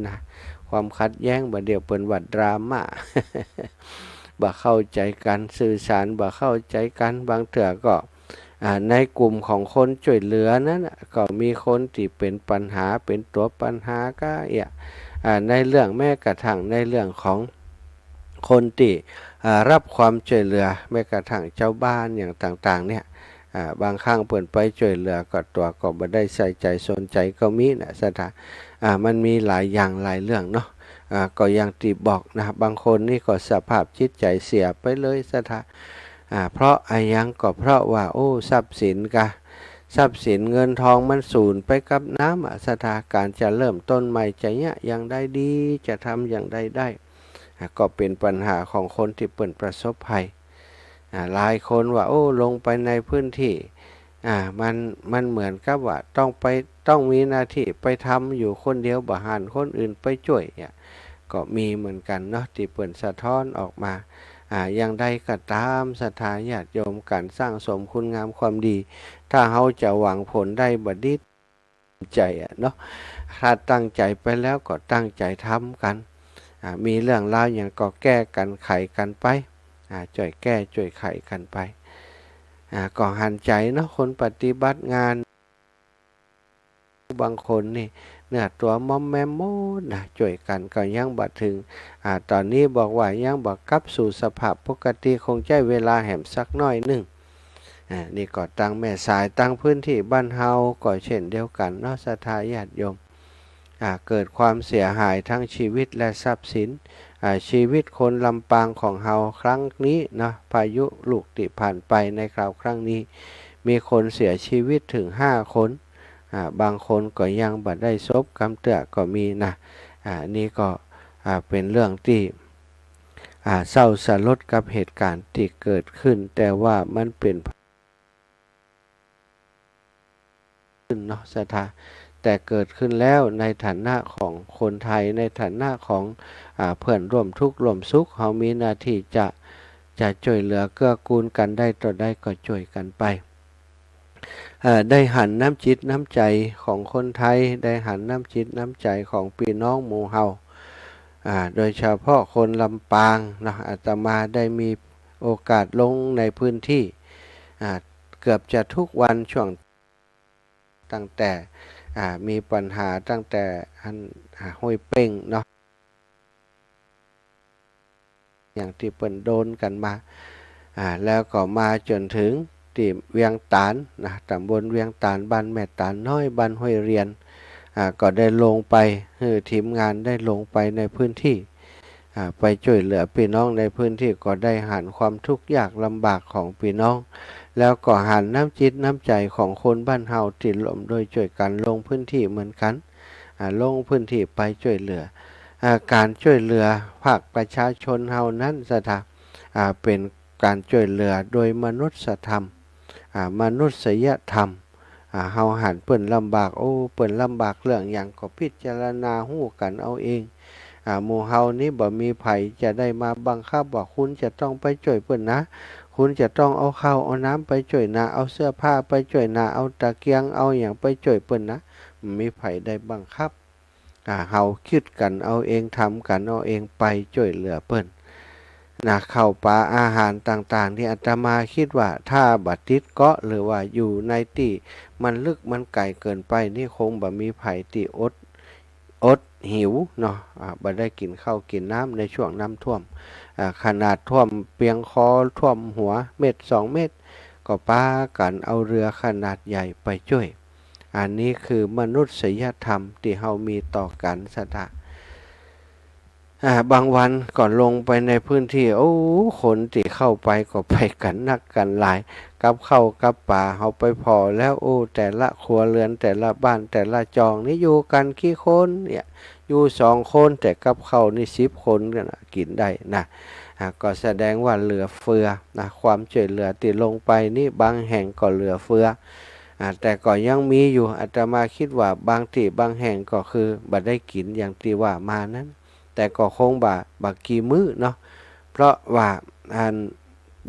นะความขัดแย้งบ่เดียวเปิ้นว่าดราม่า บ่เข้าใจกันสื่อสารบ่เข้าใจกันบางเถื่อก็ในกลุ่มของคนช่วยเหลือนั้นก็มีคนที่เป็นปัญหาเป็นตัวปัญหาก็ในเรื่องแม้กระทั่งในเรื่องของคนที่รับความช่วยเหลือแม้กระทั่งเจ้าบ้านอย่างต่างๆเนี่ยบางครั้งเปิ่นไปช่วยเหลือก็ตัวก็บ่ได้ใส่ใจสนใจก็มีนะสถานมันมีหลายอย่างหลายเรื่องเนาะก็อย่างที่บอกนะบางคนนี่ก็สภาพจิตใจเสียไปเลยสถานเพราะอะไรยังก็เพราะว่าโอ้ทรัพย์สินเงินทองมันสูญไปกับน้ำสถานการจะเริ่มต้นใหม่จะเนี่ยอย่างใดดีจะทำอย่างใดได้ก็เป็นปัญหาของคนที่เปิ่นประสบภัยหลายคนว่าโอ้ลงไปในพื้นที่มันเหมือนกับว่าต้องมีหน้าที่ไปทำอยู่คนเดียวบ่หันคนอื่นไปช่วยก็มีเหมือนกันเนาะที่เปิ่นสะท้อนออกมาอย่างใดก็ตามศรัทธาญาติโยมการสร้างสมคุณงามความดีถ้าเราจะหวังผลได้บัดนี้ใจเนาะถ้าตั้งใจไปแล้วก็ตั้งใจทำกันมีเรื่องราวอย่างก็แก้กันไขกันไปช่วยแก้ช่วยไขกันไปก็หันใจเนาะคนปฏิบัติงานบางคนนี่เนื้อตัวมอมแมมโมดนะช่วยกันก็ยังบ่ถึงตอนนี้บอกว่ายังบ่กลับสู่สภาพปกติคงใช้เวลาแหมสักน้อยหนึ่งนี่ก็ตั้งแม่สายตั้งพื้นที่บ้านเฮาก็เช่นเดียวกันเนาะศรัทธาญาติโยมเกิดความเสียหายทั้งชีวิตและทรัพย์สินชีวิตคนลำปางของเฮาครั้งนี้นะพายุลูกติผ่านไปในคราวครั้งนี้มีคนเสียชีวิตถึง5 คนบางคนก็ยังบ่ได้ซบกำเตือก็มีนะนี่ก็เป็นเรื่องที่เศร้าสลดกับเหตุการณ์ที่เกิดขึ้นแต่ว่ามันเป็นขึ้นเนาะศรัทธาแต่เกิดขึ้นแล้วในฐานะของคนไทยในฐานะของเพื่อนร่วมทุกข์ร่วมสุขเขามีหน้าที่จะช่วยเหลือเกื้อกูลกันได้ต่อได้ก็ช่วยกันไปได้หันน้ำจิตน้ำใจของคนไทยได้หันน้ำจิตน้ำใจของพี่น้องหมู่เฮาโดยเฉพาะคนลำปางนะอาตมาได้มีโอกาสลงในพื้นที่เกือบจะทุกวันช่วงตั้งแต่มีปัญหาตั้งแต่ห้วยเป้งเนาะอย่างที่เปิ่นโดนกันมาแล้วก็มาจนถึงที่เวียงตาลนะตำบลเวียงตาลบ้านแม่ตาลน้อยบ้านห้วยเรียนก็ได้ลงไปทีมงานได้ลงไปในพื้นที่ไปช่วยเหลือพี่น้องในพื้นที่ก็ได้หันความทุกข์ยากลำบากของพี่น้องแล้วก็หันน้ำจิตน้ำใจของคนบ้านเฮาที่ร่วมโดยช่วยกันลงพื้นที่เหมือนกันลงพื้นที่ไปช่วยเหลือการช่วยเหลือภาคประชาชนเฮานั้นสถาเป็นการช่วยเหลือโดยมนุษยธรรมมนุษยธรรมเฮาหันเปิ้นลำบากโอ้เปิ้นลำบากเรื่องอย่างก็พิจารณาฮู้กันเอาเองหมู่เฮานี้บ่มีไผจะได้มาบังคับว่าคุณจะต้องไปช่วยเปิ้นนะคุณจะต้องเอาข้าวเอาน้ำไปช่วยนะเอาเสื้อผ้าไปช่วยนะเอาตะเกียงเอาอย่างไปช่วยเปิ้นนะมีไผได้บังคับเฮาคิดกันเอาเองทำกันเอาเองไปช่วยเหลือเปิ้นข้าวปลาอาหารต่างๆที่อาตมาคิดว่าถ้าบัดติดเกาะหรือว่าอยู่ในที่มันลึกมันไกลเกินไปนี่คงบ่มีไผที่อดหิวเนาะบ่ได้กินข้าวกินน้ำในช่วงน้ำท่วมขนาดท่วมเปียงคอท่วมหัวเม็ด2 เม็ดก็พากันเอาเรือขนาดใหญ่ไปช่วยอันนี้คือมนุษยธรรมที่เฮามีต่อกันสถาบางวันก่อนลงไปในพื้นที่โอ้คนที่เข้าไปก็ไปกันนักกันหลายกับเข้ากับป่าเฮาไปพอแล้วโอ้แต่ละครัวเรือนแต่ละบ้านแต่ละจองนี่อยู่กันกี่คนเนี่ยอยู่2 คนแต่กับเข้านี่10 คนกันกินได้นะก็แสดงว่าเหลือเฟือนะความช่วยเหลือที่ลงไปนี่บางแห่งก็เหลือเฟือแต่ก็ยังมีอยู่อาตมาคิดว่าบางที่บางแห่งก็คือบ่ได้กินอย่างที่ว่ามานั้นแต่ก็คงบ่กี่มื้อเนาะเพราะว่า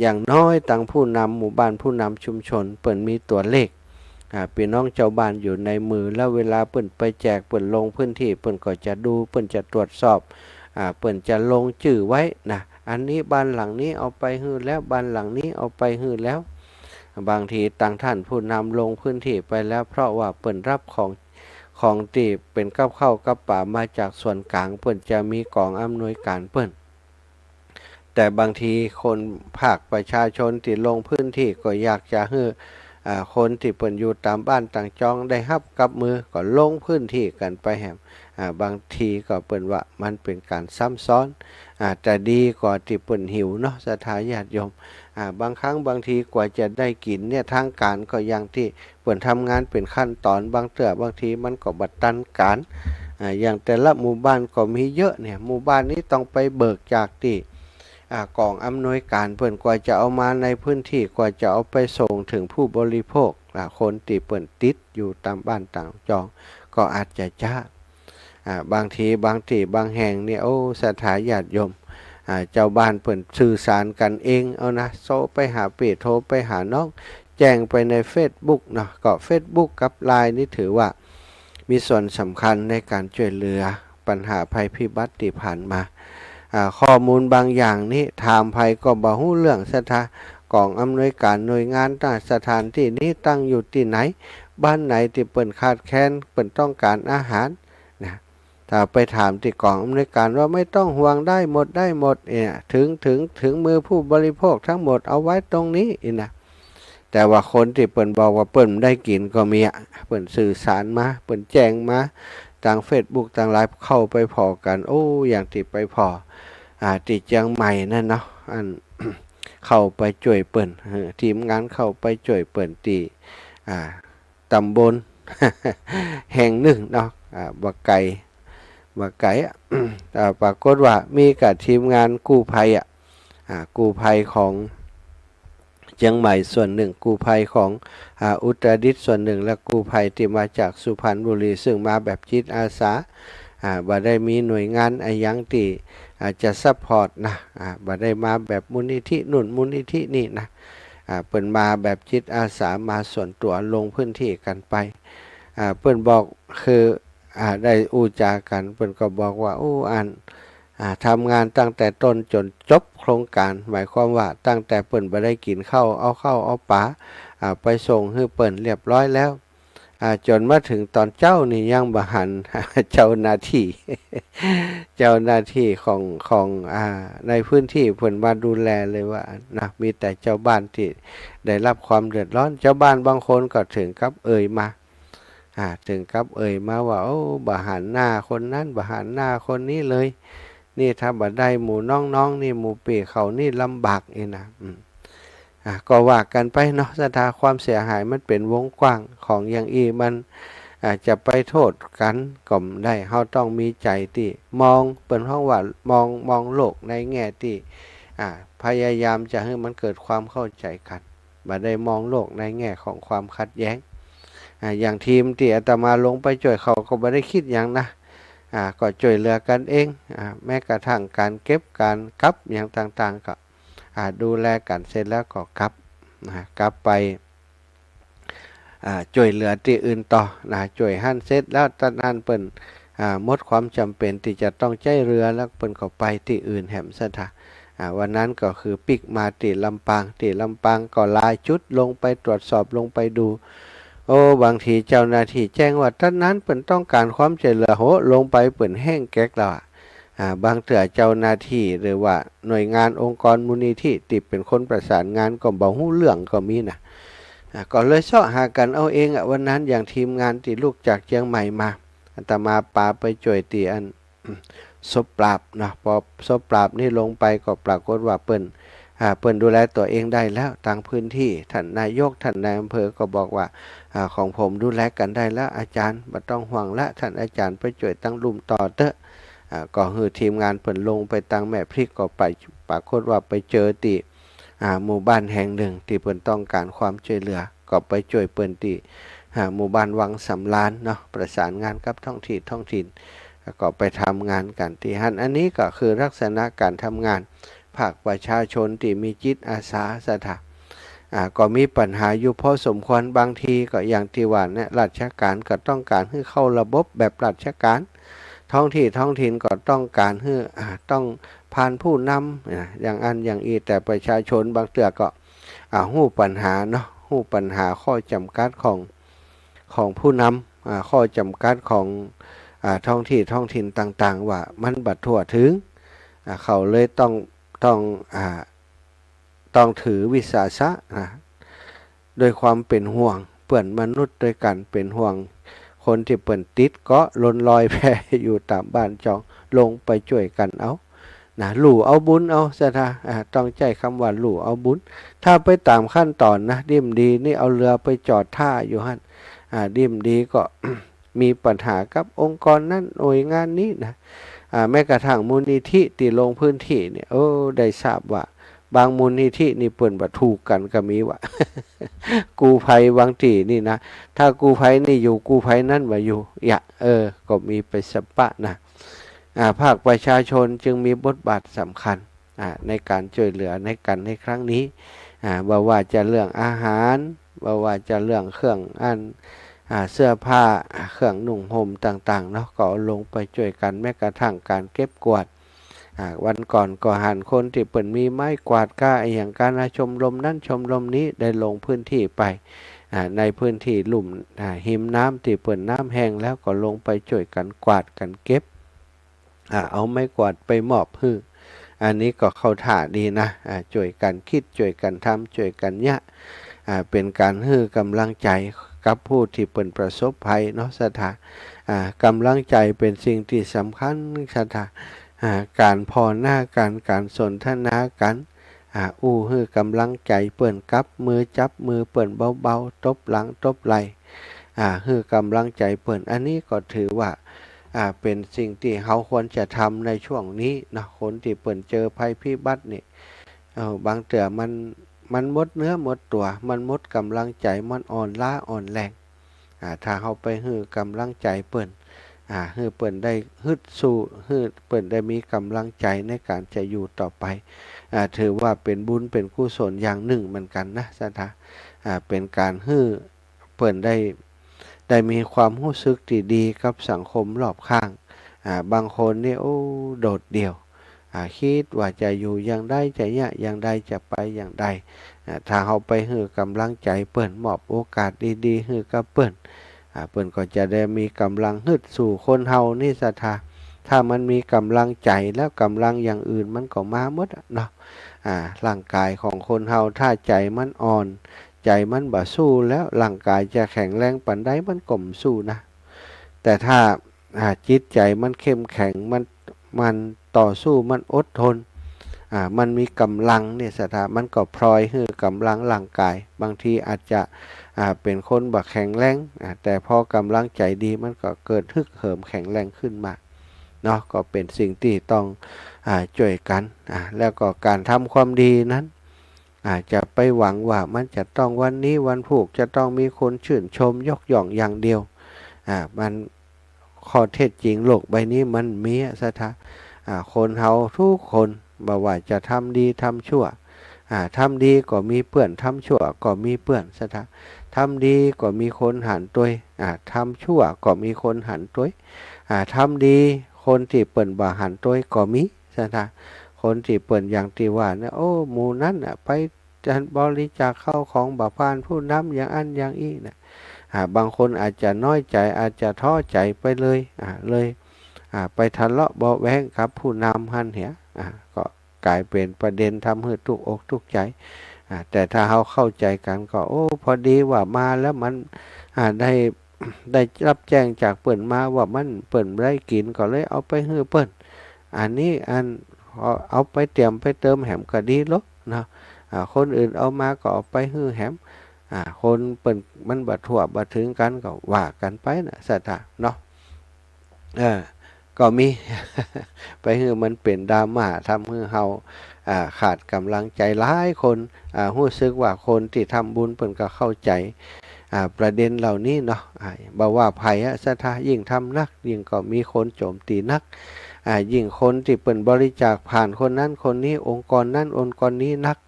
อย่างน้อยตั้งผู้นำหมู่บ้านผู้นำชุมชนเปิ่นมีตัวเลข พี่น้องเจ้าบ้านอยู่ในมือแล้วเวลาเปิ่นไปแจกเปิ่นลงพื้นที่เปิ่นก็จะดูเปิ่นจะตรวจสอบเปิ่นจะลงชื่อไว้นะอันนี้บ้านหลังนี้เอาไปฮื้อแล้วบ้านหลังนี้เอาไปฮื้อแล้วบางทีต่างท่านผู้นำลงพื้นที่ไปแล้วเพราะว่าเปิ่นรับของที่เป็นกับข้าวกับป่ามาจากส่วนกลางเปิ่นจะมีกองอำนวยการเปิ่นแต่บางทีคนภาคประชาชนที่ลงพื้นที่ก็อยากจะให้คนที่เปิ่นอยู่ตามบ้านต่างจองได้รับกับมือก็ลงพื้นที่กันไปแหมบางทีก็เปิ่นว่ามันเป็นการซ้ำซ้อนแต่ดีกว่าที่เปิ่นหิวเนาะศรัทธาญาติโยมบางครั้งบางทีกว่าจะได้กินเนี่ยทางการก็อย่างที่เปิ่นทำงานเป็นขั้นตอนบางเตื้อบางทีมันก็บัดตันการอย่างแต่ละหมู่บ้านก็มีเยอะเนี่ยหมู่บ้านนี้ต้องไปเบิกจากที่กองอำนวยการเปิ่นกว่าจะเอามาในพื้นที่กว่าจะเอาไปส่งถึงผู้บริโภคคนที่เปิ่นติดอยู่ตามบ้านต่างจองก็อาจจะยากบางทีบางที่บางแห่งเนี่ยโอ้ศรัทธาญาติโยมเจ้าบ้านเปิ่นสื่อสารกันเองเอานะโซไปหาปีโทรไปหาน้องแจ้งไปใน Facebook เนาะก็ Facebook กับ LINE นี่ถือว่ามีส่วนสำคัญในการช่วยเหลือปัญหาภัยพิบัติที่ผ่านมาข้อมูลบางอย่างนี้ถามภัยก็บ่ฮู้เรื่องศรัทธากองอำนวยการหน่วยงานต่างสถานที่นี้ตั้งอยู่ที่ไหนบ้านไหนที่เปิ่นขาดแคลนเปิ่นต้องการอาหารนะถ้าไปถามที่กองอำนวยการว่าไม่ต้องห่วงได้หมดเนี่ยถึงมือผู้บริโภคทั้งหมดเอาไว้ตรงนี้นะแต่ว่าคนที่เปิ่นบอกว่าเปิ่นได้กินก็มีเปิ่นสื่อสารมาเปิ่นแจ้งมาทาง Facebook ทางไลฟ์เข้าไปพอกันโอ้อย่างที่ไปพอที่เชียงใหม่นั่นเนาะอัน เข้าไปช่วยเปิ่นทีมงานเข้าไปช่วยเปิ่นที่ตำบล แห่งหนึ่งเนาะบ่ไกลปรากฏว่ามีกับทีมงานกู้ภัยกู้ภัยของเชียงใหม่ส่วนหนึ่งกู้ภัยของอุตรดิตถ์ส่วนหนึ่งและกู้ภัยที่มาจากสุพรรณบุรีซึ่งมาแบบจิตอาสาบ่ได้มีหน่วยงานยังที่จะซัพพอร์ตนะบ่ได้มาแบบมูลนิธินู่นมูลนิธินี่นะเปิ่นมาแบบจิตอาสามาส่วนตัวลงพื้นที่กันไปเปิ่นบอกคือได้อู้จากันเปิ่นก็บอกว่าทำงานตั้งแต่ต้นจนจบโครงการหมายความว่าตั้งแต่เปิ่นบ่ได้กินข้าวเอาปลาไปส่งให้เปิ่นเรียบร้อยแล้วจนมาถึงตอนเจ้านี่ยังบ่หัน เจ้าหน้าที่ เจ้าหน้าที่ของในพื้นที่เพิ่นมาดูแลเลยว่านะมีแต่เจ้าบ้านที่ได้รับความเดือดร้อนเจ้าบ้านบางคนก็ถึงกับเอ่ยมาถึงกับเอ่ยมาว่าโอ้บ่หันหน้าคนนั้นบ่หันหน้าคนนี้เลยนี่ถ้าบ่ได้หมู่น้องนี่หมู่ปีเขานี่ลำบากนี่นะก็ว่ากันไปเนาะศรัทธาความเสียหายมันเป็นวงกว้างของอย่างมันจะไปโทษกันก็ไม่ได้เฮาต้องมีใจที่มองเปิ่นห้องว่ามองโลกในแง่ที่พยายามจะให้มันเกิดความเข้าใจกันบ่ได้มองโลกในแง่ของความขัดแย้งอย่างทีมที่อาตมาลงไปช่วยเขาก็บ่ได้คิดอย่างนะก็ช่วยเหลือกันเองแม้กระทั่งการเก็บการกับอย่างต่างๆก็ดูแลกันเสร็จแล้วก็กลับไปช่วยเหลือที่อื่นต่อช่วยหั่นเสร็จแล้วตอนนั้นเปิ้นหมดความจำเป็นที่จะต้องใช้เรือแล้วเปิ้นก็ไปที่อื่นแหมซะท่าวันนั้นก็คือปิกมาที่ลำปางก็หลายจุดลงไปตรวจสอบลงไปดูโอ้บางทีเจ้าหน้าที่แจ้งว่าท่านนั้นเปิ้นต้องการความช่วยเหลือโหลงไปเปิ้นแห้งแก๊กแล้วบางเถื่อเจ้าหน้าที่หรือว่าหน่วยงานองค์กรมูลนิธิที่เป็นคนประสานงานก็บ่ฮู้เรื่องก็มีนะก็เลยเสาะหากันเอาเองวันนั้นอย่างทีมงานที่ลูกจากเชียงใหม่มาอาตมาปาไปช่วยที่อันศพปราบนะพอศพปราบนี่ลงไปก็ปรากฏว่าเปิ้นดูแลตัวเองได้แล้วทางพื้นที่ท่านนายกท่านนายอำเภอก็บอกว่าของผมดูแลกันได้แล้วอาจารย์บ่ต้องห่วงละท่านอาจารย์ไปช่วยตั้งลุมต่อเตอะก็คือทีมงานเปิ่นลงไปตั้งแม่พริกก็ไปปรากฏว่าไปเจอที่หมู่บ้านแห่งหนึ่งที่เปิ่นต้องการความช่วยเหลือก็ไปช่วยเปิ่นที่หมู่บ้านวังสำรานเนาะประสานงานกับท้องถิ่นก็ไปทำงานกันที่หันอันนี้ก็คือลักษณะการทำงานภาคประชาชนที่มีจิตอาสาสถา ก็มีปัญหาอยู่พอสมควรบางทีก็อย่างที่ว่าเนี่ยราชการก็ต้องการให้เข้าระบบแบบราชการท้องถิ่นก็ต้องการให้ต้องผ่านผู้นำอย่างอันอย่างอีแต่ประชาชนบางเตือก็หู้ปัญหาเนาะหู้ปัญหาข้อจำกัดของผู้นำข้อจำกัดของท้องถิ่นต่างๆว่ามันบัดทั่วถึงเขาเลยต้องถือวิสาสะโดยความเป็นห่วงเปื่อนมนุษย์ด้วยกันเป็นห่วงคนที่เปิ่นติดก็ล้นลอยแพอยู่ตามบ้านจองลงไปช่วยกันเอาหลู่เอาบุญเอาซะนะต้องใจคำว่าหลู่เอาบุญถ้าไปตามขั้นตอนนะดิ่มดีนี่เอาเรือไปจอดท่าอยู่ฮั่นดิ่มดีก็ มีปัญหากับองค์กรนั้นหน่วยงานนี้นะแม้กระทั่งมูลนิธิที่ลงพื้นที่เนี่ยได้ทราบว่าบางมูลนิธินี่เปิ่นบ่ถูกกันก็มีว่า กู้ภัยบางที่นี่นะถ้ากู้ภัยนี่อยู่กู้ภัยนั่นบ่อยู่ก็มีไปสปะนะภาคประชาชนจึงมีบทบาทสำคัญในการช่วยเหลือในครั้งนี้ว่าจะเรื่องอาหารว่าจะเรื่องเครื่องเสื้อผ้าเครื่องนุ่งห่มต่างๆเนาะก็ลงไปช่วยกันแม้กระทั่งการเก็บกวาดวันก่อนก็หันคนที่เปิ่นมีไม้กวาดก้าอย่างการชมรมนั้นชมรมนี้ได้ลงพื้นที่ไปในพื้นที่ลุ่มหิมน้ำที่เปิ่นน้ำแห้งแล้วก็ลงไปช่วยกันกวาดกันเก็บเอาไม้กวาดไปมอบให้อันนี้ก็เข้าท่าดีนะช่วยกันคิดช่วยกันทำช่วยกันเป็นการให้กำลังใจกับผู้ที่เปิ่นประสบภัยเนาะสถากำลังใจเป็นสิ่งที่สำคัญสถาการพอหน้ากันการสนทนากันให้กำลังใจเปิ่นกับมือจับมือเปิ่นเบาๆตบหลังตบไหล่ให้กำลังใจเปิ่นอันนี้ก็ถือว่าเป็นสิ่งที่เขาควรจะทำในช่วงนี้นะคนที่เปิ่นเจอภัยพิบัตินี่บางเตือมันหมดเนื้อหมดตัวมันหมดกำลังใจมันอ่อนล้าอ่อนแรงถ้าเขาไปให้กำลังใจเปิ่นให้เปิ่นได้ฮึดสู้ให้เปิ่นได้มีกำลังใจในการจะอยู่ต่อไปถือว่าเป็นบุญเป็นกุศลอย่างหนึ่งเหมือนกันนะสถาเป็นการให้เปิ่นได้มีความรู้สึกที่ดีกับสังคมรอบข้างบางคนนี่โดดเดี่ยวคิดว่าจะอยู่อย่างใดจะอย่างใดจะไปอย่างใดถ้าเขาไปให้กำลังใจเปิ่นมอบโอกาสดีๆให้กับเปิ่นเปิ่นก็จะได้มีกำลังฮึดสู่คนเฮานี่ศรัทธาถ้ามันมีกำลังใจแล้วกำลังอย่างอื่นมันก็มาหมดเนาะร่างกายของคนเฮาถ้าใจมันอ่อนใจมันบ่สู้แล้วร่างกายจะแข็งแรงปานใดมันก็บ่สู้นะแต่ถ้าจิตใจมันเข้มแข็งมันต่อสู้มันอดทนมันมีกำลังเนี่ยศรัทธามันก็พลอยให้กำลังร่างกายบางทีอาจจะเป็นคนบ่แข็งแรงแต่พอกำลังใจดีมันก็เกิดฮึกเหิมแข็งแรงขึ้นมาเนาะก็เป็นสิ่งที่ต้องช่วยกันแล้วก็การทำความดีนั้นจะไปหวังว่ามันจะต้องวันนี้วันพุธจะต้องมีคนชื่นชมยกย่องอย่างเดียวมันข้อเท็จจริงโลกใบนี้มันมีศรัทธาคนเฮาทุกคนบ่ว่าจะทำดีทำชั่วทำดีก็มีเปื้อนทำชั่วก็มีเปื้อนศรัทธาทำดีก็มีคนหันตัวยทำชั่วก็มีคนหันตัวยทำดีคนที่เปิ่นบ่หันตัวยก็มีศรัทธาคนที่เปิ่นอย่างที่ว่าเนี่ยหมู่นั้นไปบริจาคเข้าของบ่ผ่านผู้นำอย่างอันอย่างอี้นะบางคนอาจจะน้อยใจอาจจะท้อใจไปเลยไปทะเลาะเบาะแว้งกับผู้นำหันเหียก็กลายเป็นประเด็นทำให้ทุกอกทุกใจแต่ถ้าเขาเข้าใจกันก็พอดีว่ามาแล้วมันได้รับแจ้งจากเปิ่นมาว่ามันเปิ่นได้กินก็เลยเอาไปให้เปิ่นอันนี้เอาไปเตรียมไปเติมแหมก็ดีลบนะคนอื่นเอามาก็เอาไปให้แหมคนเปิ่นมันบ่ทั่วบ่ถึงกันก็ว่ากันไปนะสัตว์เนาะก็มี ไปให้มันเป็นดราม่าทำให้เฮาขาดกำลังใจหลายคนรู้สึกว่าคนที่ทำบุญเพิ่นก็เข้าใจประเด็นเหล่านี้เนาะบ่ว่าภัยศรัทธายิ่งทำนักยิ่งก็มีคนโจมตีนักยิ่งคนที่เปิ่นบริจาคผ่านคนนั้นคนนี้องค์กรนั้นองค์กรนี้นัก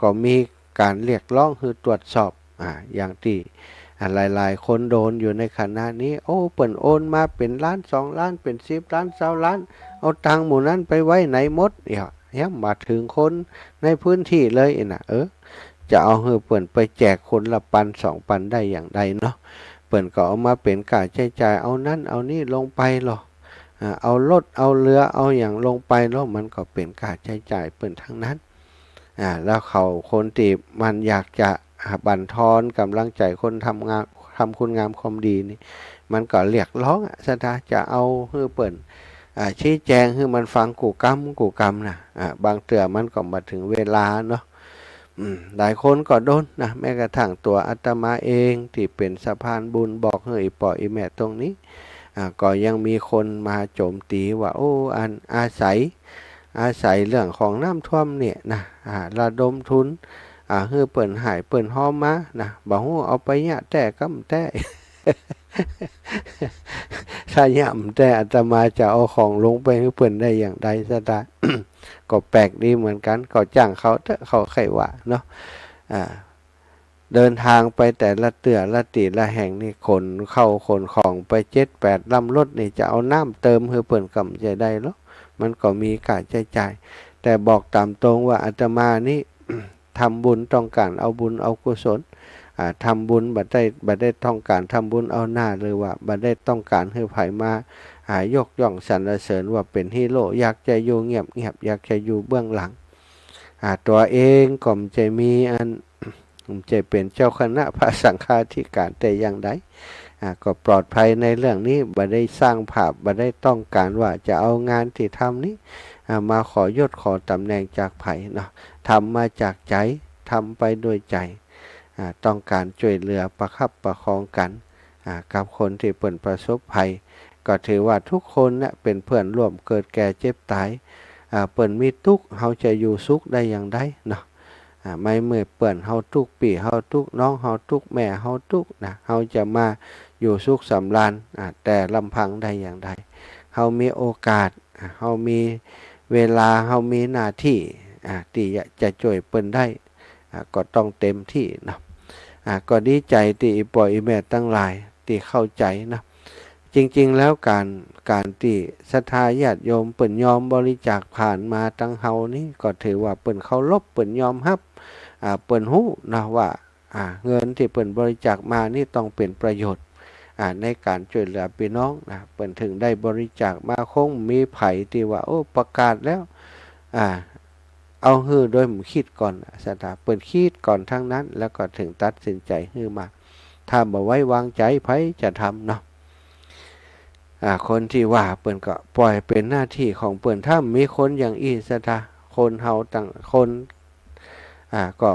ก็มี การเรียกร้องคือตรวจสอบอย่างที่หลายๆคนโดนอยู่ในขณะนี้โอ้เปิ่นโอนมาเป็นล้าน2 ล้านเป็น10 ล้าน20 ล้านเอาตังค์หมู่นั้นไปไว้ไหนหมดเนี่ยมาถึงคนในพื้นที่เลยน่ะจะเอาเฮือเปิ่นไปแจกคนละ1,000-2,000ได้อย่างใดเนาะเปิ่นก็เอามาเป็นค่าใช้จ่ายเอานั่นเอานี่ลงไปหรอเอารถเอาเรือเอาอย่างลงไปแล้วมันก็เป็นค่าใช้จ่ายเปิ่นทั้งนั้นแล้วเขาคนที่มันอยากจะบั่นทอนกำลังใจคนทำงานทำคุณงามความดีนี่มันก็เรียกร้องซะจะเอาเฮือเปิ่นชี้แจงให้มันฟังกูกำนะบางเตือมันก็มาถึงเวลาเนาะหลายคนก็โดนนะแม้กระทั่งตัวอาตมาเองที่เป็นสะพานบุญบอกเฮ้ยปออีแม่ตรงนี้ก็ยังมีคนมาโจมตีว่าโอ้อาศัยเรื่องของน้ำท่วมเนี่ยนะระดมทุนเฮือเปิ่นหายเปิ่นหอมมานะบอกว่าเอาไปเนี่ยแต่ก็แต่ ถ้าย่ำแต่อาตมาจะเอาของลงไปให้เปิ่นได้อย่างใดซะได้ ก็แปลกดีเหมือนกันก็จ้างเขาเถอะเขาใครว่าเนาะเดินทางไปแต่ละเตือละตีละแห่งนี่ขนของไป7-8 ลำรถนี่จะเอาน้ำเติมให้เปิ่นกำใจได้หรอมันก็มีค่าใช้จ่ายแต่บอกตามตรงว่าอาตมานี่ ทำบุญต้องการเอาบุญเอากุศลทำบุญบัดได้ต้องการทำบุญเอาหน้าหรือว่าบัดได้ต้องการให้ไผมายกย่องสรรเสริญว่าเป็นฮีโร่อยากจะอยู่เงียบอยากจะอยู่เบื้องหลังตัวเองก็มจะมีจะเป็นเจ้าคณะพระสังฆาธิการแต่อย่างใดก็ปลอดภัยในเรื่องนี้บัดได้สร้างภาพบัดได้ต้องการว่าจะเอางานที่ทำนี้มาขอยศขอตำแหน่งจากไผเนาะทำมาจากใจทำไปด้วยใจต้องการช่วยเหลือประคับประคองกันกับคนที่เปิ่นประสบภัยก็ถือว่าทุกคนเนี่ยเป็นเพื่อนร่วมเกิดแก่เจ็บตายเปิ่นมีทุกข์เฮาจะอยู่สุขได้อย่างไรเนาะไม่เมื่อเปิ่นเฮาทุกข์ปีเฮาทุกข์น้องเฮาทุกข์แม่เฮาทุกข์นะเฮาจะมาอยู่สุขสำราญแต่ลำพังได้อย่างไรเฮามีโอกาสเฮามีเวลาเฮามีหน้าที่ที่จะช่วยเปิ่นได้ก็ต้องเต็มที่เนาะก็ดีใจที่อีปออีแม่ตั้งหลายที่เข้าใจนะจริงๆแล้วการที่ศรัทธาญาติโยมเปิ่นยอมบริจาคผ่านมาตั้งเฮานี่ก็ถือว่าเปิ่นเคารพเปิ่นยอมรับเปิ่นฮู้นะว่าเงินที่เปิ่นบริจาคมานี่ต้องเป็นประโยชน์ในการช่วยเหลือพี่น้องนะเปิ่นถึงได้บริจาคมาคงมีไผที่ว่าโอ้ประกาศแล้วเอาฮื้อโดยหมู่คิดก่อนศรัทธาเปิ่นคิดก่อนทั้งนั้นแล้วก็ถึงตัดสินใจฮื้อมาถ้าบ่ไว้วางใจไผจะทำเนาะคนที่ว่าเปิ่นก็ปล่อยเป็นหน้าที่ของเปิ่นถ้ามีคนอย่างอีศรัทธาคนเฮาต่างคนก็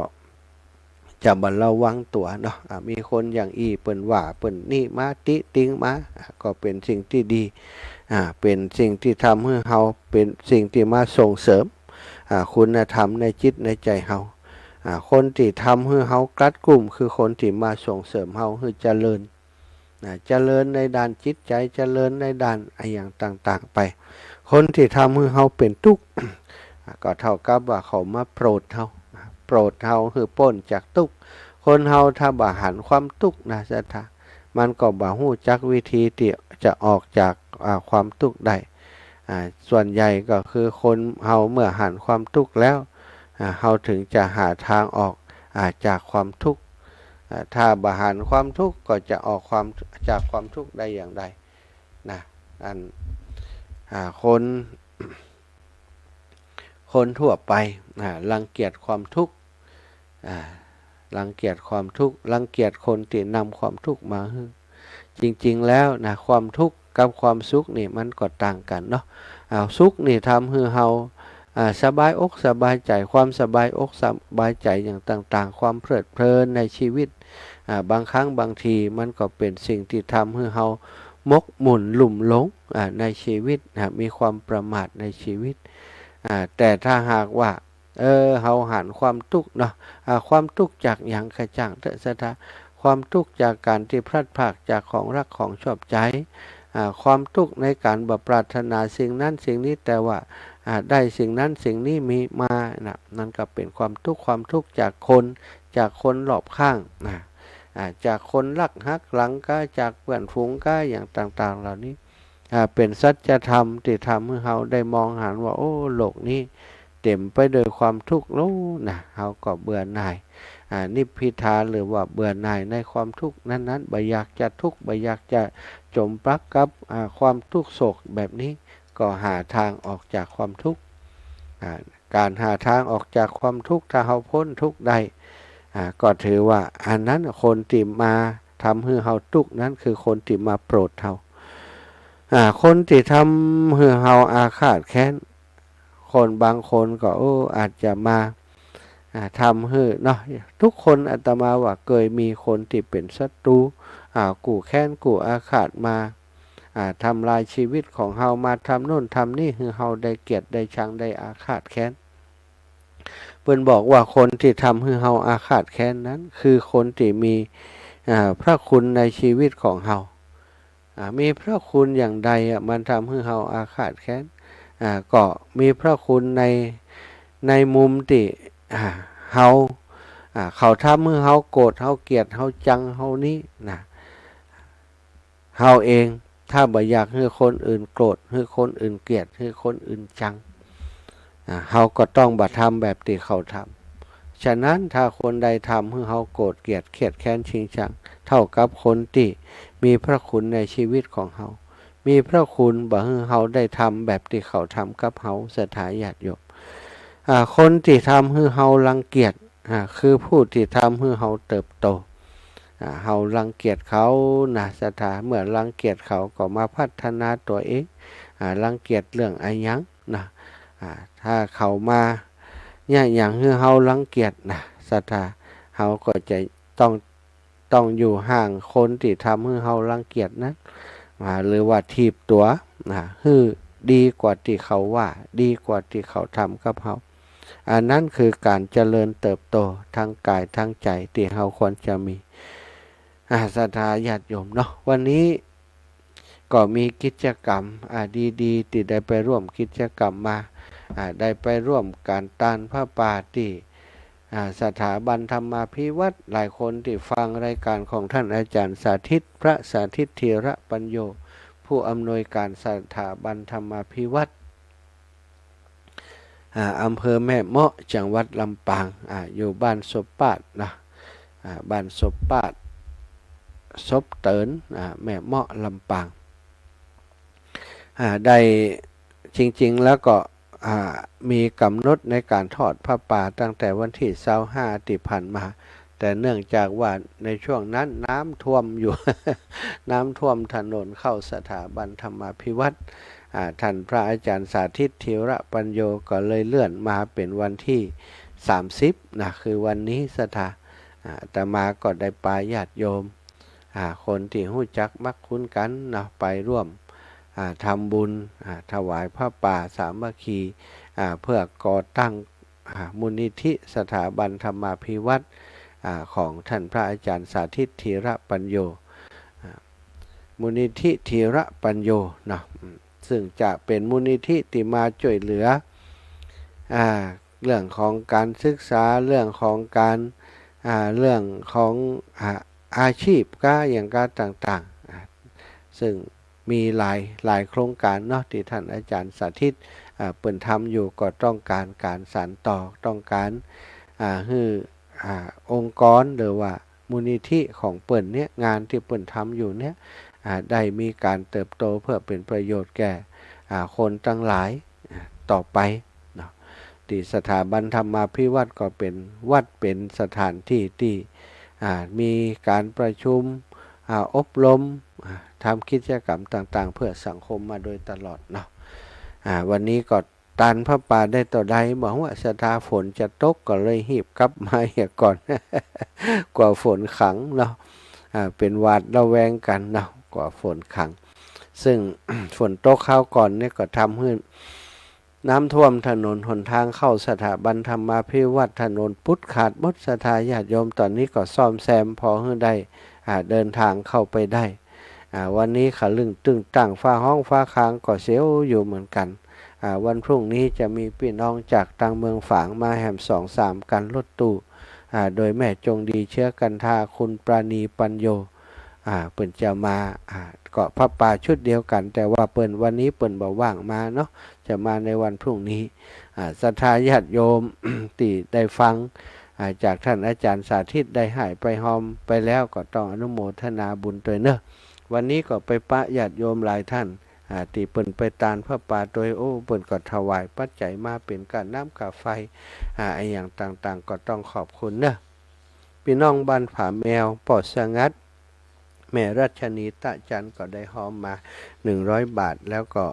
จะบ่ระวังตัวเนาะมีคนอย่างอีเปิ่นว่าเปิ่นนี่มาติติงมาก็เป็นสิ่งที่ดีเป็นสิ่งที่ทำให้เฮาเป็นสิ่งที่มาส่งเสริมคุณธรรมในจิตในใจเฮาคนที่ทำให้เฮากลัดกลุ่มคือคนที่มาส่งเสริมเฮาให้เจริญเจริญในด้านจิตใจเจริญในด้านอย่างต่างๆไปคนที่ทำให้เฮาเป็นทุกข์ ก็เท่ากับว่าเขามาโปรดเฮาคือพ้นจากทุกข์คนเฮาถ้าบ่หันความทุกข์นะศรัทธามันก็บ่ฮู้จักวิธีที่จะออกจากความทุกข์ได้ส่วนใหญ่ก็คือคนเฮาเมื่อหันความทุกข์แล้วเฮาถึงจะหาทางออกจากความทุกข์ถ้าบ่หันความทุกข์ก็จะออกจากความทุกข์ได้อย่างไรนะคนทั่วไปรังเกียจความทุกข์รังเกียจความทุกข์รังเกียจคนที่นำความทุกข์มาให้จริงๆแล้วนะความทุกข์กับความสุขนี่มันก็ต่างกันเนาะสุขนี่ทำให้เฮาสบายอกสบายใจความสบายอกสบายใจอย่างต่างๆความเพลิดเพลินในชีวิตบางครั้งบางทีมันก็เป็นสิ่งที่ทำให้เฮามกหมุนหลุ่มหลงในชีวิตมีความประมาทในชีวิตแต่ถ้าหากว่าเฮาหันความทุกข์เนาะความทุกข์จากอย่างกระจ่างเถอะศรัทธาความทุกข์จากการที่พลัดพรากจากของรักของชอบใจ ความทุกข์ในการปรารถนาสิ่งนั้นสิ่งนี้แต่ว่าได้สิ่งนั้นสิ่งนี้มีมานะนั่นก็เป็นความทุกข์จากคนรอบข้างนะจากคนรักฮักหลังก็จากเพื่อนฝูงก็อย่างต่างๆเหล่านี้เป็นสัจธรรมที่ทำให้เราได้มองเห็นว่าโอ้โลกนี้เต็มไปด้วยความทุกข์แล้วนะเราก็เบื่อหน่ายนิพพิทาหรือว่าเบื่อหน่ายในความทุกข์นั้นๆบ่อยากจะทุกข์บ่อยากจะจมปลักกับความทุกข์โศกแบบนี้ก็หาทางออกจากความทุกข์การหาทางออกจากความทุกข์ถ้าเราพ้นทุกข์ได้ก็ถือว่าอันนั้นคนที่มาทำให้เราทุกข์นั้นคือคนที่มาโปรดเราคนที่ทำให้เราอาฆาตแค้นคนบางคนก็อาจจะมาทำให้เนาะทุกคนอาตมาว่าเคยมีคนที่เป็นศัตรูกู่แค้นกู่อาฆาตมาทำลายชีวิตของเฮามาทำโน่นทำนี่ให้เฮาได้เกลียดได้ชังได้อาฆาตแค้นเพิ่นบอกว่าคนที่ทำให้เฮาอาฆาตแค้นนั้นคือคนที่มีพระคุณในชีวิตของเฮามีพระคุณอย่างใดมันทำให้เฮาอาฆาตแค้นก็มีพระคุณในมุมที่เฮาเขาทำให้เฮาโกรธเฮาเกลียดเฮาจังเฮานี้นะเฮาเองถ้าบ่อยากให้คนอื่นโกรธให้คนอื่นเกลียดให้คนอื่นจังเฮาก็ต้องบ่ทำแบบที่เขาทำฉะนั้นถ้าคนใดทำให้เฮาโกรธเกลียดเครียดแค้นชิงชังเท่ากับคนที่มีพระคุณในชีวิตของเฮามีพระคุณบ่ให้เฮาได้ทำแบบที่เขาทำกับเฮาศรัทธาญาติโยมคนที่ทำให้เฮารังเกียจคือผู้ที่ทำให้เฮาเติบโตเฮารังเกียจเขานะศรัทธาเมื่อรังเกียจเขาก็มาพัฒนาตัวเองรังเกียจเรื่องอะไรยังนะถ้าเขามาเนี่ยอย่างที่เฮารังเกียจนะศรัทธาเฮาก็จะต้องอยู่ห่างคนที่ทำให้เฮารังเกียจนั้นหรือว่าทีบตัวฮือดีกว่าที่เขาว่าดีกว่าที่เขาทำกับเฮาอันนั้นคือการเจริญเติบโตทั้งกายทั้งใจที่เฮาควรจะมีศรัทธาญาติโยมเนาะวันนี้ก็มีกิจกรรมดีๆที่ได้ไปร่วมกิจกรรมมาได้ไปร่วมการตานผ้าป่าที่สถาบันธรรมาภิวัตรหลายคนที่ฟังรายการของท่านอาจารย์สาธิตพระสาธิตธีระปัญโยผู้อำนวยการสถาบันธรรมาภิวัตรอำเภอแม่เมาะจังหวัดลำปางอยู่บ้านศพปาดนะบ้านศพปาดศพเตินแม่เมาะลำปางได้จริงๆแล้วก็มีกำหนดในการทอดผ้าป่าตั้งแต่วันที่25ที่ผ่านมาแต่เนื่องจากว่าในช่วงนั้นน้ำท่วมอยู่ น้ำท่วมถนนเข้าสถาบันธรรมาภิวัตรท่านพระอาจารย์สาธิตธีระปัญโยก็เลยเลื่อนมาเป็นวันที่30นะคือวันนี้สถาแต่มาก็ได้ปาญาติโยมคนที่รู้จักมักคุ้นกันนะไปร่วมทำบุญถวายผ้าป่าสามัคคีเพื่อก่อตั้งมูลนิธิสถาบันธรรมาภิวัตรของท่านพระอาจารย์สาธิตธีระปัญโยมูลนิธิธีระปัญโยนะซึ่งจะเป็นมูลนิธิที่มาช่วยเหลือเรื่องของการศึกษาเรื่องของการเรื่องของอาชีพก็อย่างการต่างๆซึ่งมีหลายโครงการเนาะที่ท่านอาจารย์สาธิตเปิ่นทำอยู่ก็ต้องการการสานต่อต้องการให้องค์กรหรือว่ามูลนิธิของเปิ่นเนี่ยงานที่เปิ่นทำอยู่เนี่ยได้มีการเติบโตเพื่อเป็นประโยชน์แก่คนทั้งหลายต่อไปเนาะที่สถาบันธรรมาภิวัตรก็เป็นวัดเป็นสถานที่ที่มีการประชุมอบรมทำกิจกรรมต่างๆเพื่อสังคมมาโดยตลอดเนาะวันนี้ก็ตันพระป่าได้ต่อใดบอกว่าสถาฝนจะตกก็เลยหีบกลับมาเหี่ยก่อน กว่าฝนขังเนาะเป็นหวาดระแวงกันเนาะกว่าฝนขังซึ่ง ฝนตกเข้าก่อนเนี่ยก็ทำให้น้ำท่วมถนนหนทางเข้าสถาบันธรรมาภิวัตรถนนพุทธขาดมดศรัทธาญาติโยมตอนนี้ก็ซ่อมแซมพอให้ได้เดินทางเข้าไปได้ วันนี้ขะลึงตึงตั้งฟ้าห้องฟ้าค้างก็เสียวอยู่เหมือนกันวันพรุ่งนี้จะมีพี่น้องจากต่างเมืองฝางมาแหม2-3กันรถตู้โดยแม่จงดีเชื้อกันทาคุณปราณีปัญโยเปิ่นจะมาเกาะพระป่าชุดเดียวกันแต่ว่าเปิ่นวันนี้เปิ่นบ่ว่างมาเนาะจะมาในวันพรุ่งนี้ศรัทธาญาติโยม ที่ได้ฟังจากท่านอาจารย์สาธิตได้หายไปหอมไปแล้วก็ต้องอนุโมทนาบุญตัวเนอะวันนี้ก็ไปปะญาติโยมหลายท่านที่เปิ่นไปตานพระป่าโดยเปิ่นก็ถวายปัจจัยมาเป็นการน้ำกาไฟไอ้อย่างต่างๆก็ต้องขอบคุณเนอะพี่น้องบ้านผาแมวปอดสงัดแม่รัชนีตะจันก็ได้หอมมา100 บาทแล้วก็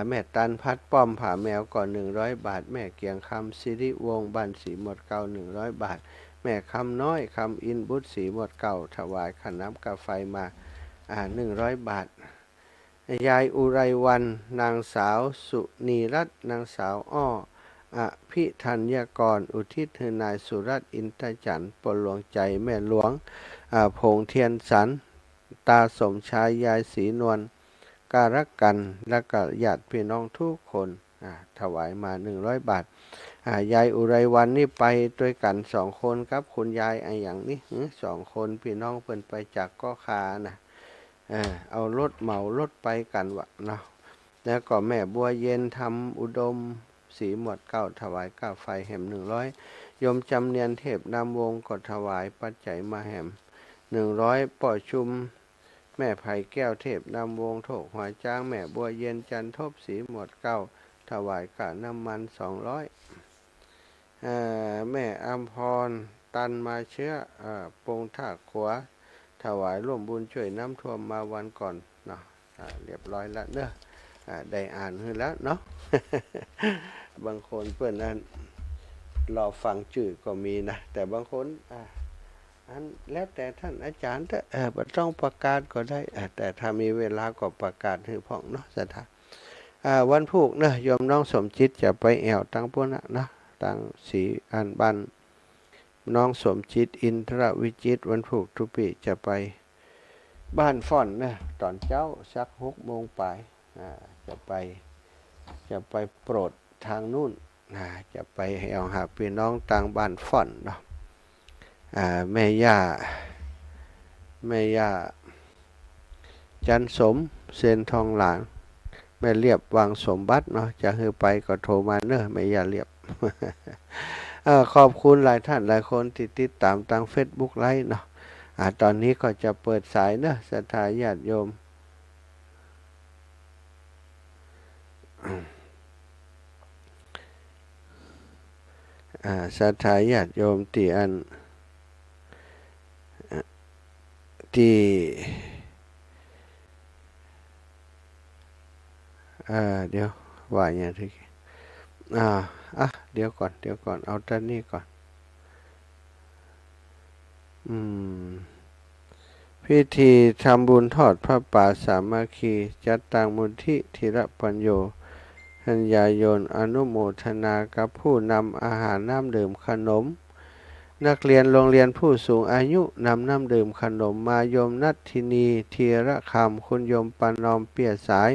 แม่ตันพัดป้อมผาแมวก่อน100 บาทแม่เกียงคำสิริวงศ์บ้านสีหมดเก่า100 บาทแม่คำน้อยคำอินบุตรสีหมดเก่าถวายขันน้ำกาไฟมา100 บาทยายอุไรวันนางสาวสุนีรัตน์นางสาวอ้อพิธัญญกรอุทิศให้นายสุรัตน์อินทจันทร์ปลหลวงใจแม่หลวงพงเทียนสันตาสมชายยายศรีนวลการักกันและก็ญาติพี่น้องทุกคนถวายมา100 บาทยายอุไรวันนี่ไปด้วยกัน2 คนครับคุณยายอย่างนี้2 คนพี่น้องเพิ่นไปจากก้อคานะเอารถเหมารถไปกันวะเนาะแล้วก็แม่บัวเย็นทำอุดมสีหมวดเก้าถวายก้าไฟแหม100ยมจำเนียนเทพนามวงก็ถวายปัจจัยมาแหม100ป่อชุมแม่ไผ่แก้วเทพนำวงโถกหัวจ้างแม่บัวเย็นจันทบสีหมวดเก้าถวายกะน้ำมัน200แม่อัมพรตันมาเชื้อปงท่าขัวถวายร่วมบุญช่วยน้ำท่วมมาวันก่อนเนาะเรียบร้อยแล้วเนอะได้อ่านให้แล้วเนาะ บางคนเพื่อนนั้นรอฟังจื่อก็มีนะแต่บางคนอันแล้วแต่ท่านอาจารย์บ่ต้องประกาศก็ได้แต่ถ้ามีเวลาก็ประกาศให้พ่องเนาะสถาวันพุธเนอะโยมน้องสมจิตจะไปแอวตั้งพวกนะเนาะตั้งสีอันบันน้องสมจิตอินทรวิจิตวันพุธทุกปีจะไปบ้านฟ่อนนะตอนเจ้าสัก6 โมงไปจะไปโปรดทางนู่นจะไปเอาหาพี่น้องต่างบ้านฟ่อนเนาะแม่ย่าจันสมเซนทองหลางแม่เรียบวางสมบัติเนาะจะให้ไปก็โทรมาเนอะแม่ย่าเรียบ ขอบคุณหลายท่านหลายคนที่ติดตามทาง Facebook ไลฟ์เนาะตอนนี้ก็จะเปิดสายเนอะศรัทธาญาติโยมศรัทธาญาติโยมที่เดี๋ยวว่าอย่างที่เดี๋ยวก่อนเอาด้านนี้ก่อนพิธีทำบุญทอดพระป่าสามัคคีจัดตั้งมูลที่ธีรปัญโยทัญญายนอนุโมทนากับผู้นำอาหารน้ำดื่มขนมนักเรียนโรงเรียนผู้สูงอายุนำน้ำดื่มขนมมาโยมนัทธินีธีรคำคุณโยมปานอมเปียสาย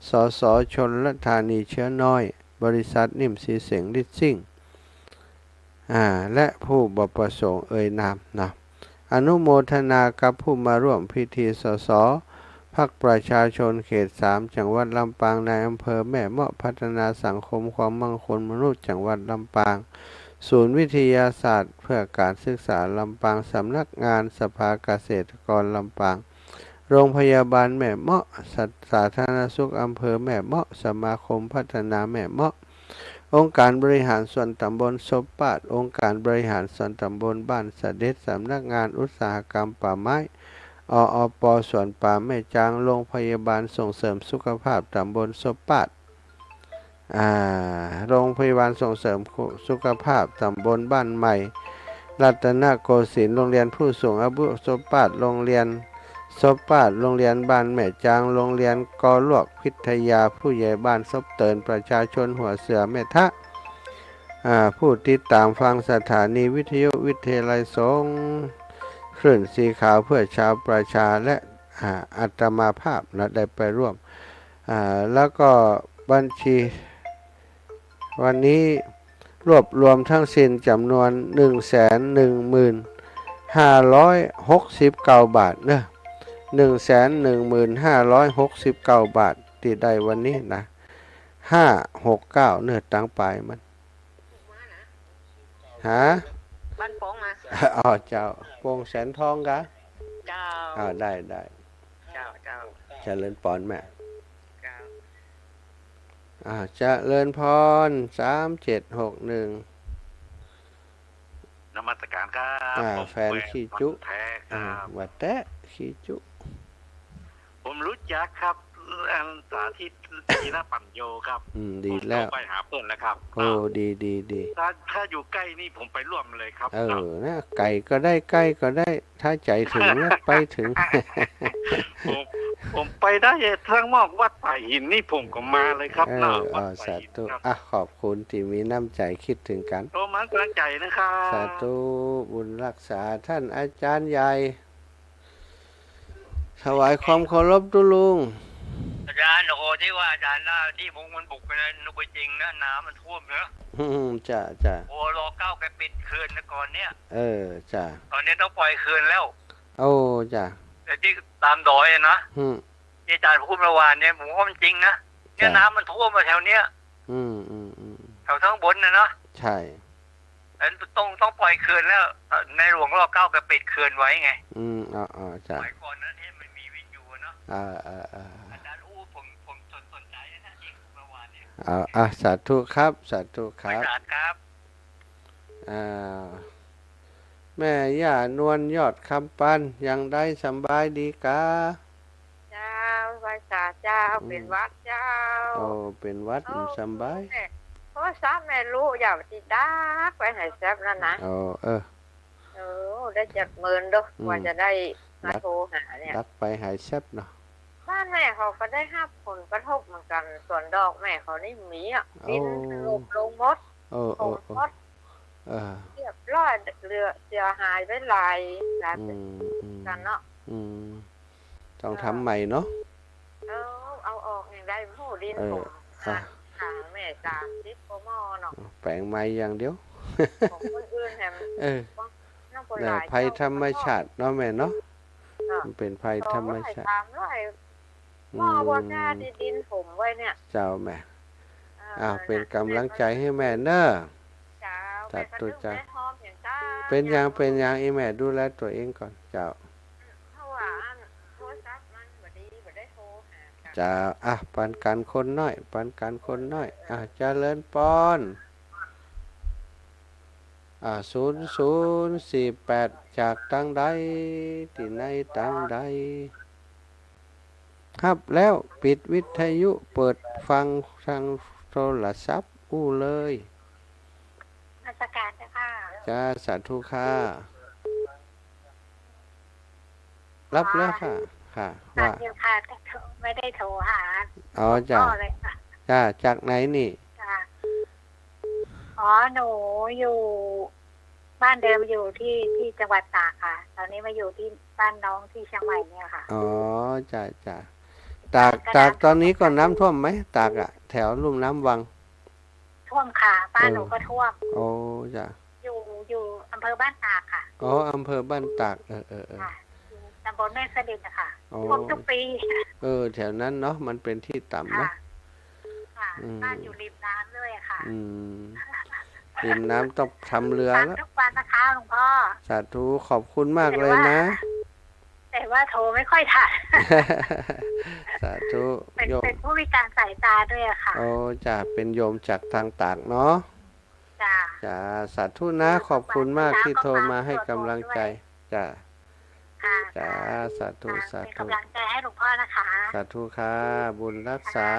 สสชนลธานีเชื้อน้อยบริษัทนิ่มสีเสียงลิสซิ่งและผู้บประสงค์นามนะอนุโมทนากับผู้มาร่วมพิธีสสพรรคประชาชนเขต 3จังหวัดลำปางในอำเภอแม่เมาะพัฒนาสังคมความมั่นคงมนุษย์จังหวัดลำปางศูนย์วิทยาศาสตร์เพื่อการศึกษาลำปางสำนักงานสภาเกษตรกรลำปางโรงพยาบาลแม่เมาะสาธารณสุขอำเภอแม่เมาะสมาคมพัฒนาแม่เมาะองค์การบริหารส่วนตำบลศพปาดองค์การบริหารส่วนตำบลบ้านเสด็จสำนักงานอุตสาหกรรมป่าไม้อป.สวนป่าแม่จางโรงพยาบาลส่งเสริมสุขภาพตำบลศพปาดโรงพยาบาลส่งเสริมสุขภาพตำบลบ้านใหม่รัตนโกสินทร์โรงเรียนผู้สูงอายุศพปาดโรงเรียนศพปาดโรงเรียนบ้านแม่จางโรงเรียนกอลวกพิทยาผู้ใหญ่บ้านศพเตินประชาชนหัวเสือแม่ทะผู้ติดตามฟังสถานีวิทยุวิทยาลัยสงฆ์ คลื่นสีขาวเพื่อชาวประชาและอาตมาภาพนะได้ไปร่วมแล้วก็บัญชีวันนี้รวบรวมทั้งสิ้นจำนวน 115,569 บาทเนอะ115,569 บาทที่ได้วันนี้นะ569เนื้อตังปลายมันฮะบ้านโป่งมา อ๋อเจ้าโป่งแสนทองกะเจ้าได้เจ้าเจริญพรแม่เจ้าเจริญพร3761นมัสการครับแฟนขี้จุแท้ครับวัดแตะขี้จุผมรู้จักครับอันสาธิตกีฬาปั่นโยครับดีแล้วไปหาเพื่อนแล้วครับโอ้ดีถ้าอยู่ใกล้นี่ผมไปร่วมเลยครับนะไก่ก็ได้ใกล้ก็ได้ถ้าใจถึงแล้วไปถึง ผมไปได้ทั้งมอกวัดป่าหินนี่ผมก็มาเลยครับเนาะสาธุขอบคุณที่มีน้ำใจคิดถึงกันโตมากำลังใจนะครับสาธุบุญรักษาท่านอาจารย์ใหญ่ถวายความเคารพตุลุงอาจารย์โอ้ที่ว่าอาจารย์ที่มุงมันบุกไปนะนุกจริงนะน้ำมันท่วมเนอะจ้าโอ้รอ9แกปิดคืนนะก่อนเนี้ยจ้าตอนนี้ต้องปล่อยคืนแล้วโอ้จ้าแต่ที่ตามดอยนะที่อาจารย์พูดเมื่อวานเนี่ยผมว่ามันจริงนะเนี่ยน้ำมันท่วมมาแถวเนี้ยแถวทั้งบนนะเนาะใช่แล้วต้องปล่อยคืนแล้วในหลวงรอ9แกปิดคืนไว้ไงจ้าสมัยก่อนนั้นที่มันมีวิทยุเนาะอาจารย์ผมสนใจนะจริงเมื่อวานเนี่ยสาธุครับสาธุครับแม่ย่านวลยอดคำปันยังได้สบายดีกะเจ้าภาษาเจ้าเป็นวัดเจ้าเป็นวัดสบายเพราะซ้ำแม่รู้อย่าติดดักไปหายแซบนั่นนะได้70,000ด้วยว่าจะได้มาโทรหาเนี่ยดักไปหายแซบเนาะบ้านแม่เขาก็ได้รับผลกระทบเหมือนกันส่วนดอกแม่เขานี่มีดินลงมดมดเรียบร้อยเรือเสียหายไปหลายกันเนาะต้องทำใหม่เนาะเอาออกอย่างได้ผู้ดินผมหาแม่30 กว่าเนาะแปลงใหม่อย่างเดียวของคนอื่นแถมภัยธรรมชาติเนาะแม่เนาะมันเป็นภัยธรรมชาติหม้อบ่กล้าดินผมไว้เนี่ยเจ้าแม่เป็นกำลังใจให้แม่เนอะจัดตัวใจเป็นอย่างอีแม่ดูแลตัวเองก่อนเจ้าจ้าปันกันคนน้อยเจริญปอน0048จากตั้งใดที่ไหนตั้งใดครับแล้วปิดวิทยุเปิดฟังทางโทรศัพท์เลยราชการค่ะจ้าสาธุค่ะรับแล้วค่ะว่าค่ะไม่ได้โทรหาจ้าจากไหนนี่หนูอยู่บ้านเดิมอยู่ที่จังหวัดตากค่ะตอนนี้มาอยู่ที่บ้านน้องที่เชียงใหม่เนี่ยค่ะจ้าตากตอนนี้ก็น้ำท่วมไหมตากแถวลุ่มน้ำวังท่วมค่ะบ้านหนูก็ท่วมจ้าอยู่อำเภอบ้านตากค่ะอำเภอบ้านตากตำบลแม่สะดิดค่ะท่วมทุกปีแถวนั้นเนาะมันเป็นที่ต่ำนะบ้านอยู่ริมน้ำด้วยค่ะริมน้ำต้องทำเรือแล้วทุกวันนะคะหลวงพ่อสาธุขอบคุณมากเลยนะแต่ว่าโทรไม่ค่อยทันสาธุเป็นผู้พิการสายตาด้วยค่ะจ้าเป็นโยมจากทางตากเนาะจ้าสาธุนะขอบคุณมากที่โทรมาให้กำลังใจจ้าสาธุเป็นกำลังใจให้หลวงพ่อนะคะสาธุค่ะบุญรักษา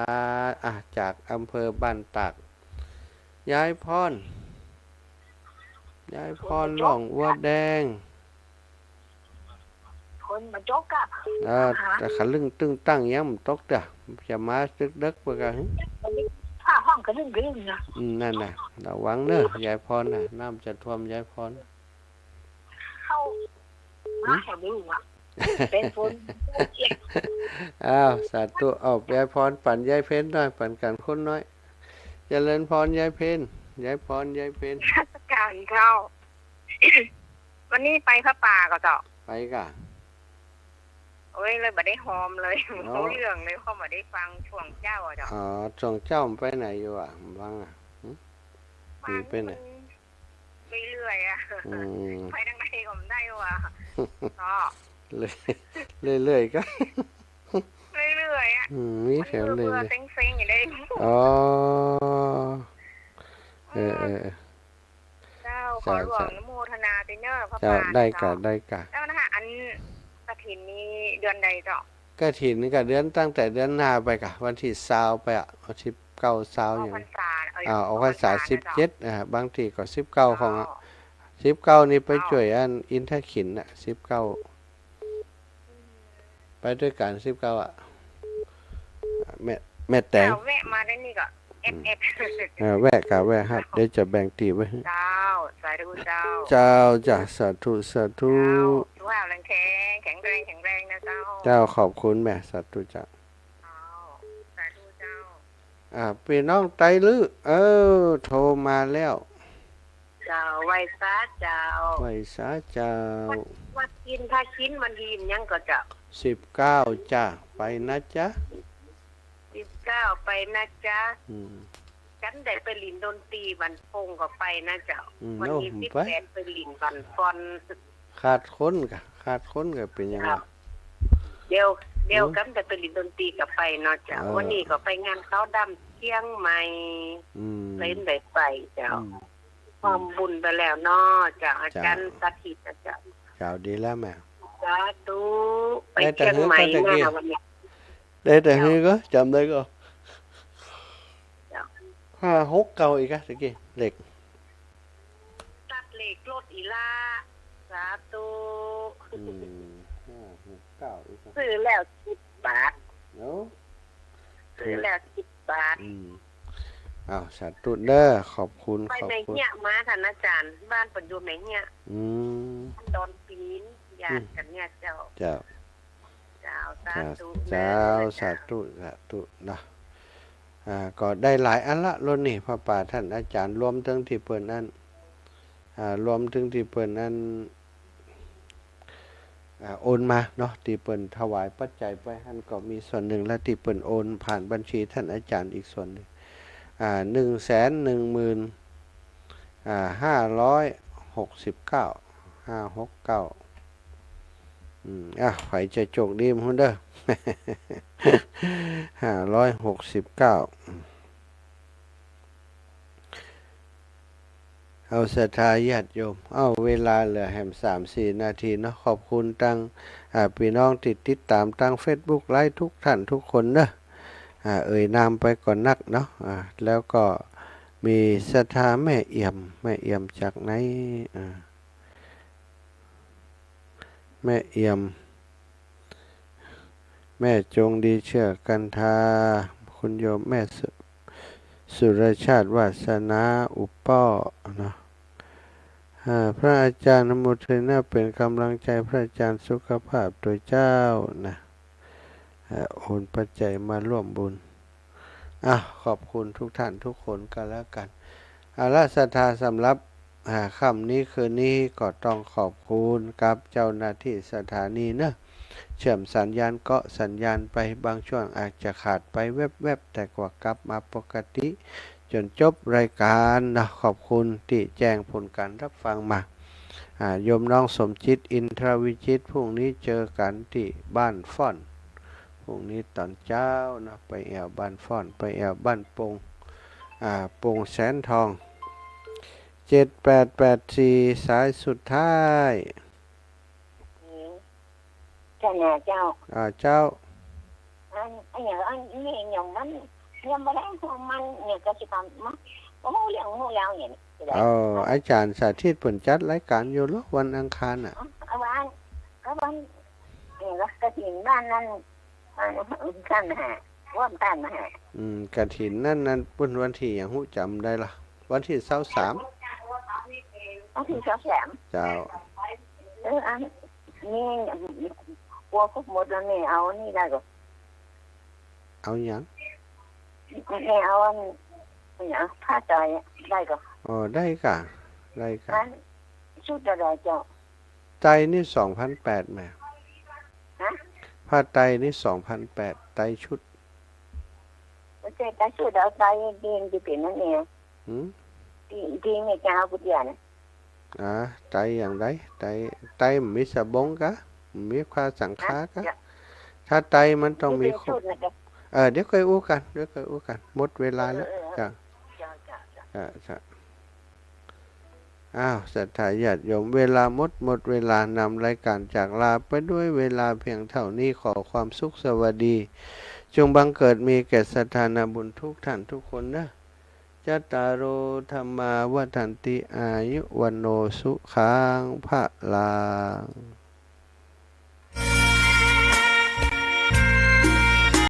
จากอำเภอบ้านตากยายพรหล่องวัวแดงคนมาจกกับแต่ขันลึงตึงตั้งยังมันตกเด้อจะมาตึกดึกไปกันห้องกระดึงนะนั่นน่ะระวังเนอะยายพรน่ะน้ำจะท่วมยายพรเข้า มาแค่นี้วะเป็นฝน อ้าวสาธุเอายายพรปั่นยายเพ็ญหน่อยปั่นกันคนน้อยเจริญพรยายเพ็ญยายพรยายเพ็ญ ราชการเข้า วันนี้ไปพระป่าก็เจ้า ไปกะ โอ้ยเลยบ่ได้หอมเลยรู้เรื่องเลยเพราะบ่ได้ฟังช่วงเจ้าอ่ะเจ้า อ๋อจงเจ้าไปไหนอยู่อ่ะบ้างอ่ะมีไปไหน ไปเรื่อยอ่ะไปทางไหนก็ไม่ได้ว่ะก็ เรื่อยๆก็ เรื่อยๆอ่ะ มีแถวเลย เซ็งๆอยู่ได้ อ๋อเจ้าขอหลวงนโมทนาติเนอร์พระ เจ้า ป่า ได้กะแล้วนะคะอันกฐินนี้เดือนใดเจ้าก ฐินนี่ก็เดือนตั้งแต่เดือนหน้าไปกะวันที่20ไปอ่ะวันที่9 20อย่าง พรรษา ออกพรรษา17บางทีก็19ของ19นี่ไปช่วยอันอินทขินน่ะ19ไปด้วยกัน19อ่ะแม่แตง แวะมาได้นี่ก็เอฟ แวะครับเดี๋ยวจะแบ่งตีไว้ให้ เจ้าสาธุเจ้า เจ้าจ้ะสาธุ ว่าแรงแข็งแรงนะเจ้า เจ้าขอบคุณแม่สาธุจ้ะ สาธุเจ้า พี่น้องไตลือโทรมาแล้ว เจ้าไว้ซาเจ้า ไว้สาเจ้า วัดกินถ้ากินมันดียังก็เจ้า 19จ้ะไปนะจ๊ะ 19ไปนะจ๊ะ ฉันได้ไปหลินดนตรีบันพงก็ไปนะเจ้าวันที่18ไปหลินบันฟอน ขาดคนก็เป็นยังไง เดี๋ยวกันได้ไปหลินดนตรีก็ไปเนาะเจ้าวันนี้ก็ไปงานเขาดำเชียงใหม่เล่นได้ไปเจ้าความบุญไปแล้วเนาะเจ้าอาจารย์สถิตนะเจ้า เจ้าดีแล้วแม่ สาธุไปเชียงใหม่นะวันนี้ ได้แต่ฮือก็จำได้ก็5 6เก่าอีกอะตะกี้เหล็ก ตัดเหล็กรถอีลาสาธุ 5 6 9อีก ซื้อแล้ว10 บาท เนาะ ซื้อแล้ว10 บาท อ้าวสาธุเด้อขอบคุณ ไปในเนี่ยมาท่านอาจารย์บ้านปัญญมในเนี่ยดอนปีนญาติกันเนี่ยเจ้าสาธุสาธุนะก็ได้หลายอันละรุ่นนี่พระป่าท่านอาจารย์รวมถึงที่เปิ้นนั้นโอนมาเนาะที่เปิ้นถวายปัจจัยไปท่านก็มีส่วนหนึ่งและที่เปิ้นโอนผ่านบัญชีท่านอาจารย์อีกส่วนหนึ่ง115,569ไผจะโจกดีมั้งเด้อ 569เอาศรัทธาญาติโยมเอาเวลาเหลือแหม3-4 นาทีเนาะขอบคุณตั้งพี่น้องติดตามตั้ง Facebook ไลฟ์ทุกท่านทุกคนเด้อนามไปก่อนนักเนาะแล้วก็มีศรัทธาแม่เอี่ยมจากไหนแม่เอี่ยมแม่จงดีเชื่อกันทาคุณโยมแม่สุรชาติวาสนาอุปป้อเนาะพระอาจารย์นโมทนาเป็นกำลังใจพระอาจารย์สุขภาพโดยเจ้านะโอนปัจจัยมาร่วมบุญขอบคุณทุกท่านทุกคนกันแล้วกันราชทาสำหรับค่ำนี้คืนนี้ก็ต้องขอบคุณกับเจ้าหน้าที่สถานีเนอะเชื่อมสัญญาณก็สัญญาณไปบางช่วงอาจจะขาดไปแวบๆแต่กว่ากลับมาปกติจนจบรายการนะขอบคุณที่แจ้งผลการรับฟังมาโยมน้องสมจิตอินทรวิจิตพรุ่งนี้เจอกันที่บ้านฟ่อนพรุ่งนี้ตอนเช้านะไปแอวบ้านฟ่อนไปแอวบ้านปงแสนทอง7884สายสุดท้ายเจ้าเจ้าอันนี้อย่างมันยังไม่ได้ของมันเนี่ยก็จะทำมั้งก็มูเลี้ยงมูแล้วเนี่ยอาจารย์สาธิตเปิ่นจัดรายการอยู่แล้ววันอังคารน่ะวันเนี่ยกฐินบ้านนั้นท่านหาว่านท่านหากฐินนั่นเป็นวันที่อย่างหู้จำได้ล่ะวันที่23วันที่23เจ้าอัน นี่กลัวครบหมดแล้วนี่เอานี่ได้ก็ เอาหยัง นี่เอาอันอย่างผ้าใจได้ก็ อ๋อได้กะได้กะ นั้นชุดอะไรเจ้า ไตนี่2,800แม่ ฮะ ผ้าไตนี่2,800ไตชุด ไม่ใช่แต่ชุดเอาใจเดินจะเป็นนั่นเอง หืม ดีไม่จ้าพุทธานะ ไตอย่างไรไตมันมีสะบงกะมีค่าสังขากะถ้าไตมันต้องมีคร ชุ บ ดนะจ๊ะ เดี๋ยวค่อยอู้กันหมดเวลาแล้วจ้ะ จ้า จ้ะอ้าวศรัทธาญาติโยมเวลาหมดเวลานำรายการจากลาไปด้วยเวลาเพียงเท่านี้ขอความสุขสวัสดีจงบังเกิดมีแก่ศรัทธานาบุญทุกท่านทุกคนนะจัตตารโอธรรมาวัฏันติอายุวันโนสุขังภะลัง